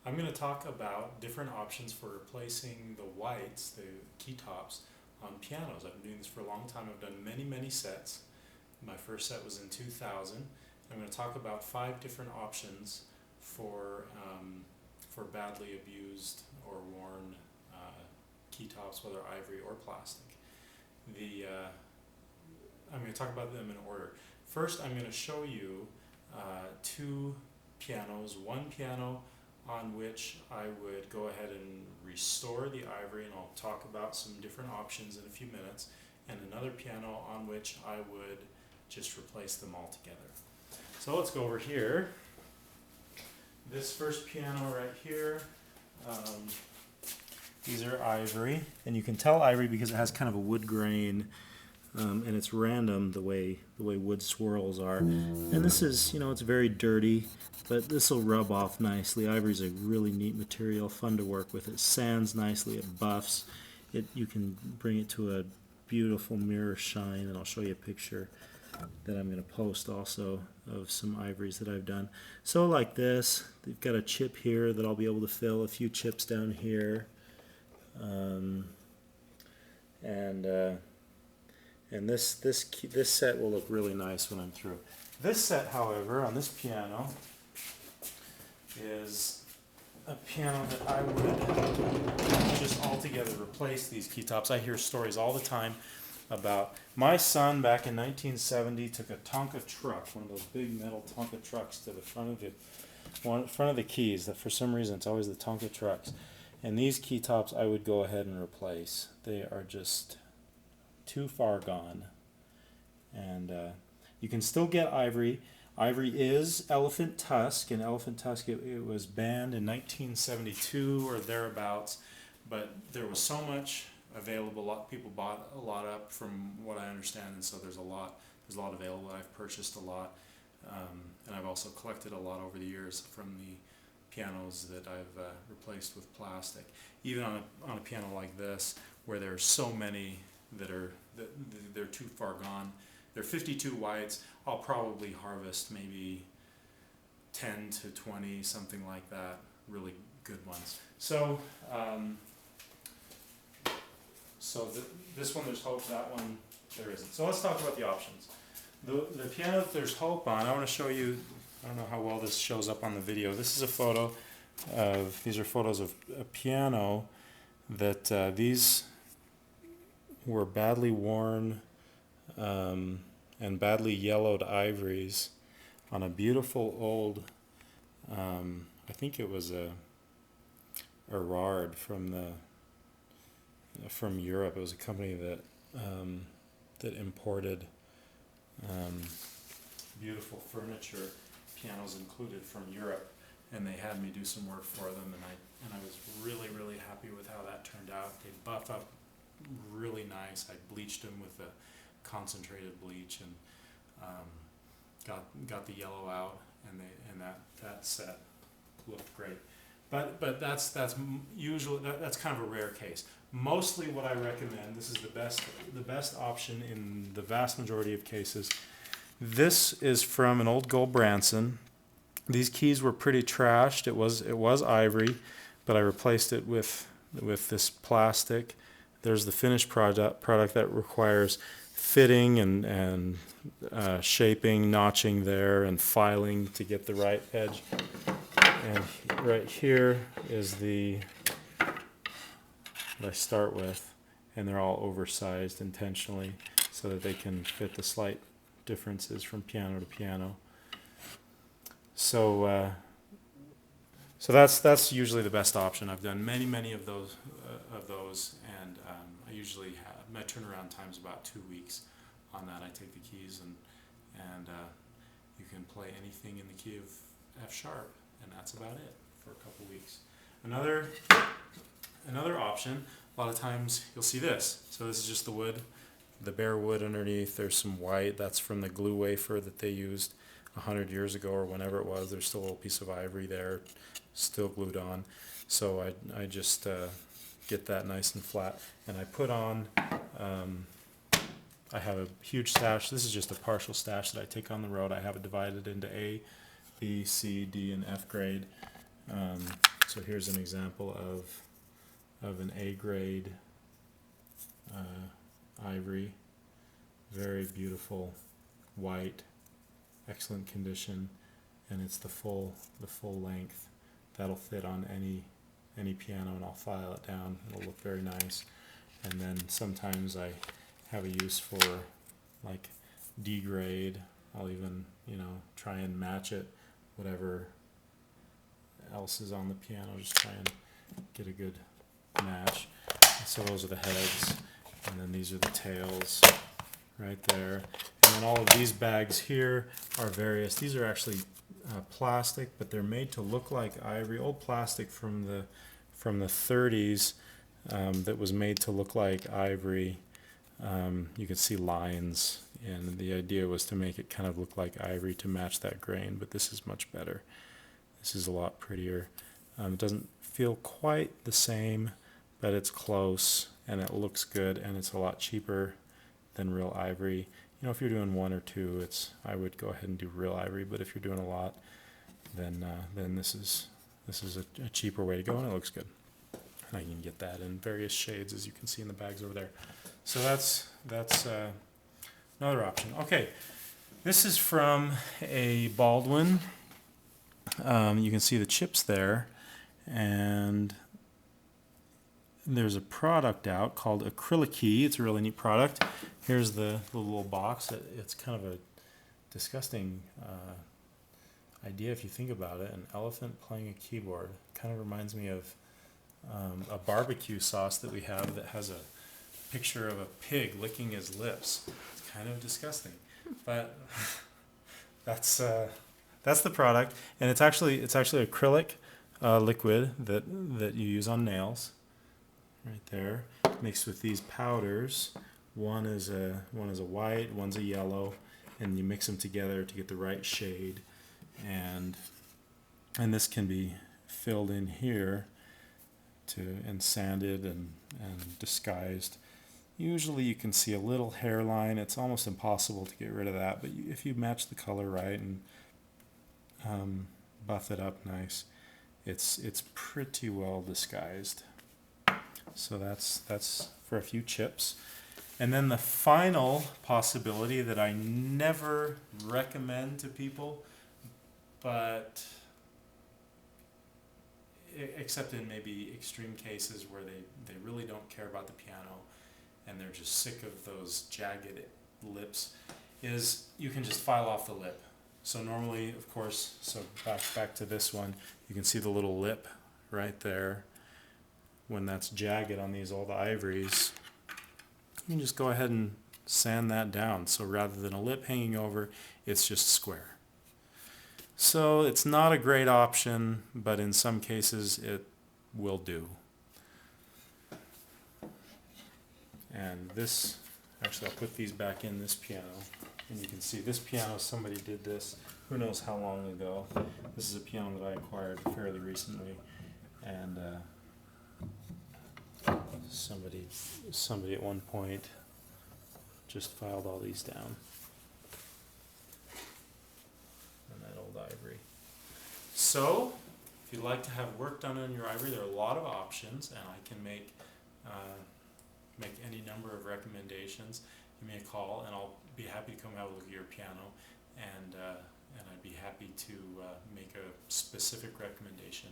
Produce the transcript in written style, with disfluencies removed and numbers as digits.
I'm going to talk about different options for replacing the whites, the key tops, on pianos. I've been doing this for a long time. I've done many sets. My first set was in 2000. I'm going to talk about 5 different options for badly abused or worn key tops, whether ivory or plastic. I'm going to talk about them in order. First, I'm going to show you 2 pianos. One piano on which I would go ahead and restore the ivory, and I'll talk about some different options in a few minutes, and another piano on which I would just replace them all together. So let's go over here. This first piano right here, these are ivory, and you can tell ivory because it has kind of a wood grain, and it's random the way wood swirls are. And this is, it's very dirty, but this will rub off nicely. Ivory's a really neat material, fun to work with. It sands nicely, it buffs. You can bring it to a beautiful mirror shine, and I'll show you a picture that I'm going to post also of some ivories that I've done. So like this, they've got a chip here that I'll be able to fill, a few chips down here, and this set will look really nice when I'm through. This set, however, on this piano is a piano that I would just altogether replace these key tops. I hear stories all the time about my son back in 1970 took a Tonka truck, one of those big metal Tonka trucks, to the front of the keys. That for some reason it's always the Tonka trucks, and these key tops I would go ahead and replace. They are just too far gone, and you can still get ivory. Ivory is elephant tusk, and elephant tusk it was banned in 1972 or thereabouts, but there was so much available. A lot of people bought a lot up, from what I understand, and so there's a lot available. I've purchased a lot, and I've also collected a lot over the years from the pianos that I've replaced with plastic. Even on a piano like this, where there's so many they're too far gone. They're 52 whites. I'll probably harvest maybe 10 to 20, something like that, really good ones. So this one there's hope, that one there isn't. So let's talk about the options. The piano that there's hope on, I want to show you, I don't know how well this shows up on the video. This is a photo of, these are photos of a piano that these were badly worn and badly yellowed ivories on a beautiful old, I think it was a Erard from Europe. It was a company that imported beautiful furniture, pianos included, from Europe, and they had me do some work for them, and I was really happy with how that turned out. They buff up really nice. I bleached them with a concentrated bleach, and got the yellow out, and that set looked great. But that's usually that's kind of a rare case. Mostly what I recommend, this is the best option in the vast majority of cases. This is from an old gold Branson. These keys were pretty trashed. It was ivory, but I replaced it with this plastic. There's the finished product that requires fitting and shaping, notching there, and filing to get the right edge. And right here is what I start with, and they're all oversized intentionally so that they can fit the slight differences from piano to piano. So that's usually the best option. I've done many of those, and I usually have my turnaround time's about 2 weeks on that. I take the keys and you can play anything in the key of F sharp, and that's about it for a couple weeks. Another option, a lot of times you'll see this. So this is just the wood, the bare wood underneath. There's some white. That's from the glue wafer that they used 100 years ago or whenever it was. There's still a little piece of ivory there, still glued on. So I just get that nice and flat, and I put on, I have a huge stash. This is just a partial stash that I take on the road. I have it divided into A, B, C, D, and F grade. So So here's an example of an A grade ivory, very beautiful, white, excellent condition, and it's the full length. That'll fit on any piano, and I'll file it down. It'll look very nice. And then sometimes I have a use for like D grade. I'll even, try and match it, whatever else is on the piano, just try and get a good match. So those are the heads, and then these are the tails right there. And then all of these bags here are various. These are actually plastic, but they're made to look like ivory. Old plastic from the 30s that was made to look like ivory. You can see lines, and the idea was to make it kind of look like ivory to match that grain, but this is much better. This is a lot prettier. It doesn't feel quite the same, but it's close, and it looks good, and it's a lot cheaper than real ivory. If you're doing one or two, I would go ahead and do real ivory, but if you're doing a lot, then this is a cheaper way to go, and it looks good. And I can get that in various shades, as you can see in the bags over there. So that's another option. Okay, this is from a Baldwin. You can see the chips there, and there's a product out called Acrylic. It's a really neat product. Here's the little box. It's kind of a disgusting idea if you think about it. An elephant playing a keyboard. Kind of reminds me of a barbecue sauce that we have that has a picture of a pig licking his lips. It's kind of disgusting, but that's the product, and it's actually acrylic liquid that you use on nails. Right there, mixed with these powders. One is a white, one's a yellow, and you mix them together to get the right shade. And this can be filled in here and sanded and disguised. Usually you can see a little hairline. It's almost impossible to get rid of that, but if you match the color right and buff it up nice, it's pretty well disguised. So that's for a few chips. And then the final possibility that I never recommend to people, but except in maybe extreme cases where they really don't care about the piano and they're just sick of those jagged lips, is you can just file off the lip. So normally, of course, so back to this one, you can see the little lip right there. When that's jagged on these old ivories, you can just go ahead and sand that down. So rather than a lip hanging over, it's just square. So it's not a great option, but in some cases it will do. And this, actually I'll put these back in this piano, and you can see this piano, somebody did this who knows how long ago. This is a piano that I acquired fairly recently, and somebody at one point just filed all these down. And that old ivory. So, if you'd like to have work done on your ivory, there are a lot of options, and I can make any number of recommendations. Give me a call, and I'll be happy to come have a look at your piano, and I'd be happy to make a specific recommendation